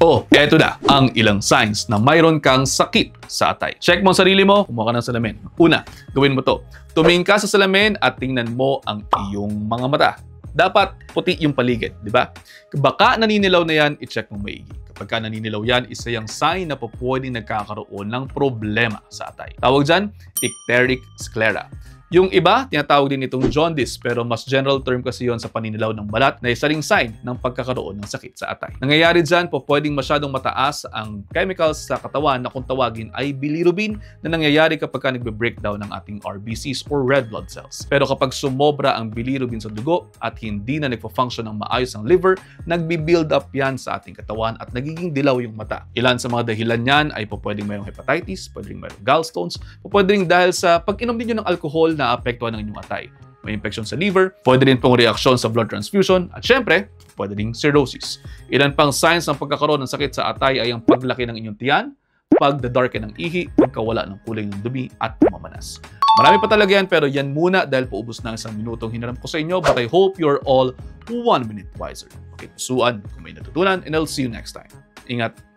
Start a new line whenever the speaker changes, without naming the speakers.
Oh, eto na ang ilang signs na mayroon kang sakit sa atay. Check mo ang sarili mo, kumuha ka ng salamin. Una, gawin mo to. Tumingin ka sa salamin at tingnan mo ang iyong mga mata. Dapat puti yung paligid, di ba? Baka naninilaw na yan, i-check mo maigi. Kapag ka naninilaw yan, isa yung sign na pwedeng nagkakaroon ng problema sa atay. Tawag dyan, icteric sclera. Yung iba, tinatawag din itong jaundice, pero mas general term kasi yon sa paninilaw ng balat na isa ring sign ng pagkakaroon ng sakit sa atay. Nangyayari dyan, pwedeng masyadong mataas ang chemicals sa katawan na kung tawagin ay bilirubin na nangyayari kapag ka nagbe-breakdown ng ating RBCs or red blood cells. Pero kapag sumobra ang bilirubin sa dugo at hindi na nagpo-function ng maayos ang liver, nagbi-build up yan sa ating katawan at nagiging dilaw yung mata. Ilan sa mga dahilan niyan ay pwedeng mayroong hepatitis, pwedeng mayroong gallstones, pwedeng dahil sa pag-inom din nyo ng alcohol na apektuhan ng inyong atay. May infection sa liver, pwede rin pong reaksyon sa blood transfusion, at syempre, pwede rin cirrhosis. Ilan pang signs ng pagkakaroon ng sakit sa atay ay ang paglaki ng inyong tiyan, pagdadarken ng ihi, pagkawala ng kulay ng dumi, at pumamanas. Marami pa talaga yan, pero yan muna dahil paubos na isang minutong hiniram ko sa inyo, but I hope you're all 1 minute wiser. Okay, pusuan kung may natutunan, and I'll see you next time. Ingat!